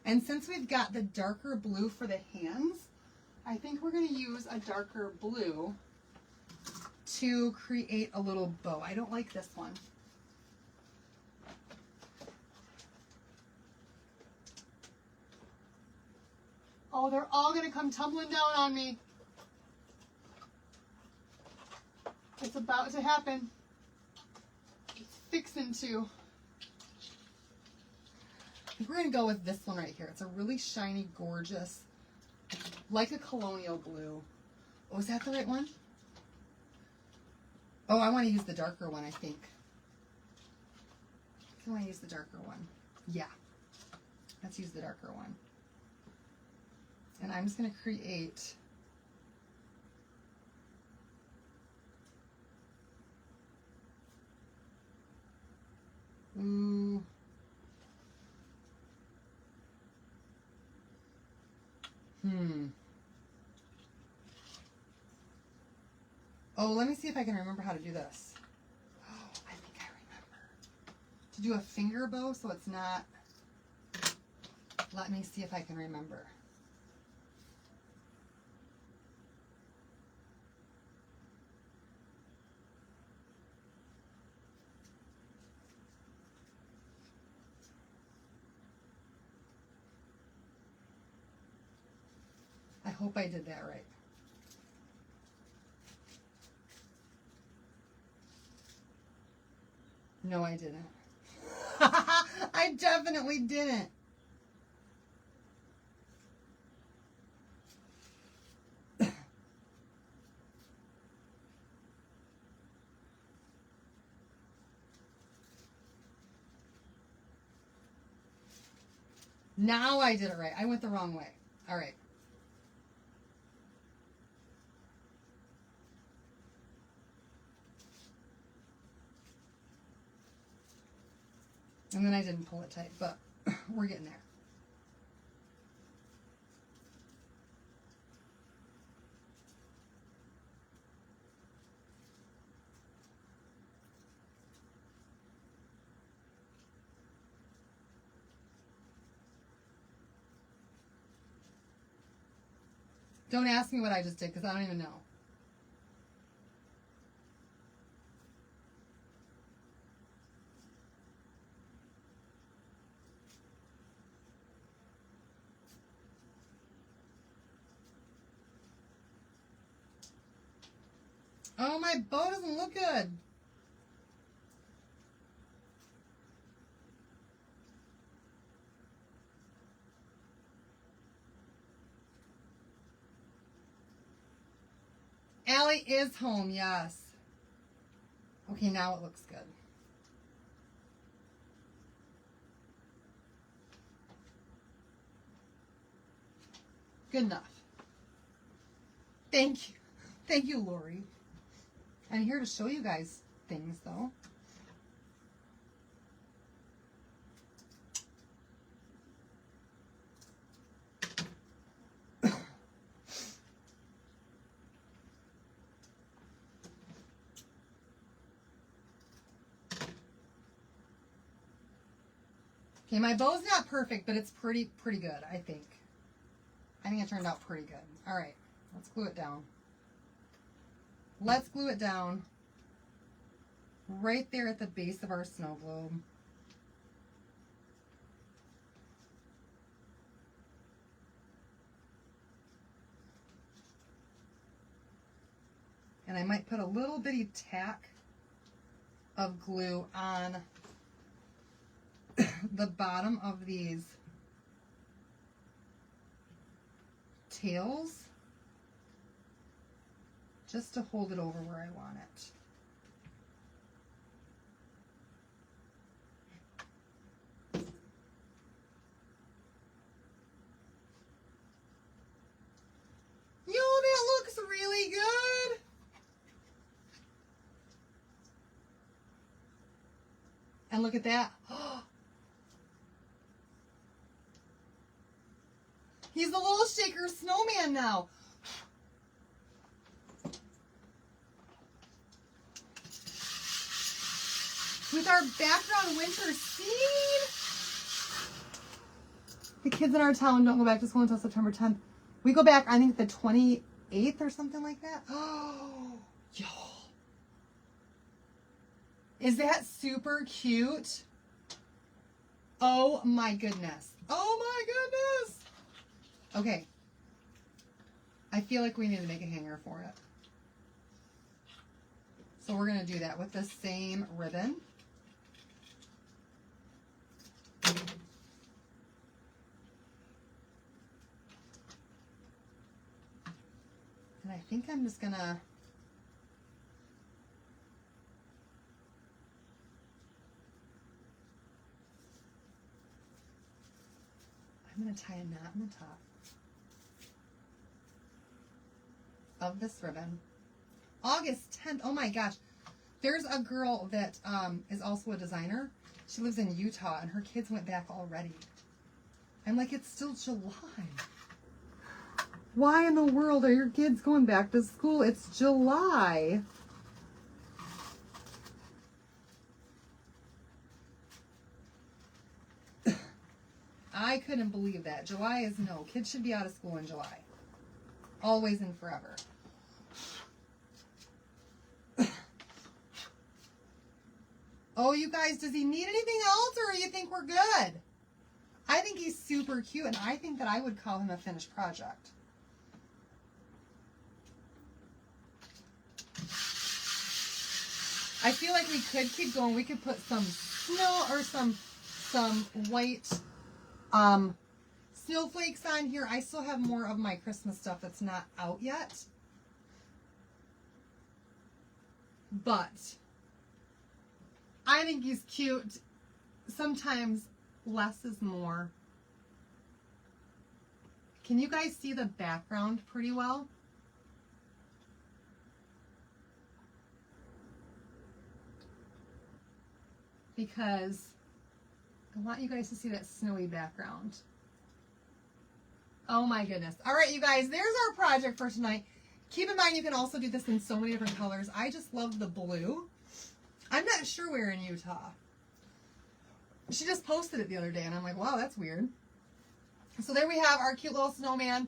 A: And since we've got the darker blue for the hands, I think we're going to use a darker blue to create a little bow. I don't like this one. Oh, they're all going to come tumbling down on me. It's about to happen. It's fixing to. I think we're going to go with this one right here. It's a really shiny, gorgeous, like a colonial blue. Oh, is that the right one? Oh, I want to use the darker one, I think. I want to use the darker one. Yeah. Let's use the darker one. And I'm just going to create Oh, let me see if I can remember how to do this. Oh, I think I remember. To do a finger bow so it's not... Let me see if I can remember. I hope I did that right. No, I didn't. I definitely didn't. Now I did it right. I went the wrong way. All right. And then I didn't pull it tight, but we're getting there. Don't ask me what I just did because I don't even know. Oh, my bow doesn't look good. Allie is home, yes. Okay, now it looks good. Good enough. Thank you. Thank you, Lori. I'm here to show you guys things, though. Okay, my bow's not perfect, but it's pretty good, I think. I think it turned out pretty good. All right, let's glue it down. Let's glue it down right there at the base of our snow globe. And I might put a little bitty tack of glue on the bottom of these tails just to hold it over where I want it. Yo, that looks really good. And look at that. He's the little shaker snowman now. With our background winter scene. The kids in our town don't go back to school until September 10th. We go back, I think, the 28th or something like that. Oh, y'all. Is that super cute? Oh my goodness. Oh my goodness. Okay. I feel like we need to make a hanger for it. So we're going to do that with the same ribbon. And I think I'm just going to tie a knot in the top of this ribbon. August 10th. Oh my gosh. There's a girl that is also a designer. She lives in Utah and her kids went back already. I'm like, it's still July. Why in the world are your kids going back to school? It's July. I couldn't believe that. July is no. Kids should be out of school in July. Always and forever. Oh, you guys, does he need anything else or you think we're good? I think he's super cute and I think that I would call him a finished project. I feel like we could keep going. We could put some snow or some white snowflakes on here. I still have more of my Christmas stuff that's not out yet. But I think he's cute. Sometimes less is more. Can you guys see the background pretty well? Because I want you guys to see that snowy background. Oh my goodness. All right, you guys, there's our project for tonight. Keep in mind you can also do this in so many different colors. I just love the blue. I'm not sure where in Utah. She just posted it the other day and I'm like, wow, that's weird. So there we have our cute little snowman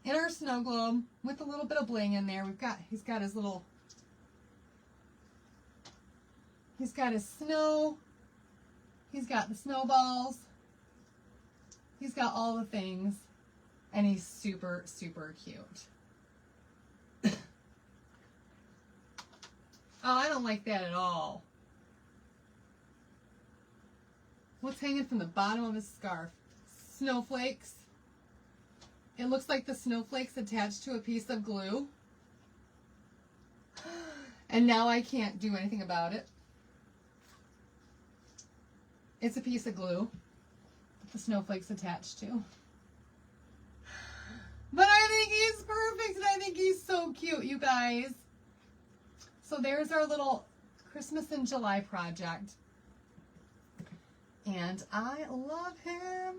A: in our snow globe with a little bit of bling in there. He's got his snow. He's got the snowballs. He's got all the things. And he's super, super cute. Oh, I don't like that at all. What's hanging from the bottom of his scarf? Snowflakes. It looks like the snowflakes attached to a piece of glue. And now I can't do anything about it. It's a piece of glue that the snowflakes attached to. But I think he's perfect and I think he's so cute, you guys. So there's our little Christmas in July project. And I love him.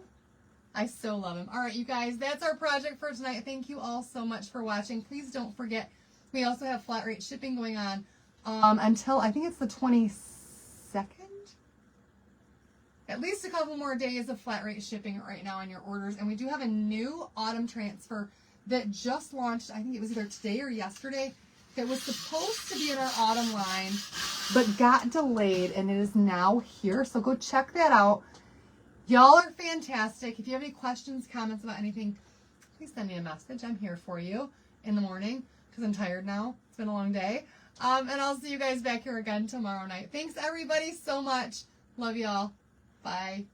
A: I so love him. All right, you guys, that's our project for tonight. Thank you all so much for watching. Please don't forget, we also have flat rate shipping going on until, I think it's the 22nd. At least a couple more days of flat rate shipping right now on your orders. And we do have a new autumn transfer that just launched, I think it was either today or yesterday, that was supposed to be in our autumn line, but got delayed, and it is now here. So go check that out. Y'all are fantastic. If you have any questions, comments about anything, please send me a message. I'm here for you in the morning because I'm tired now. It's been a long day. And I'll see you guys back here again tomorrow night. Thanks, everybody, so much. Love y'all. Bye.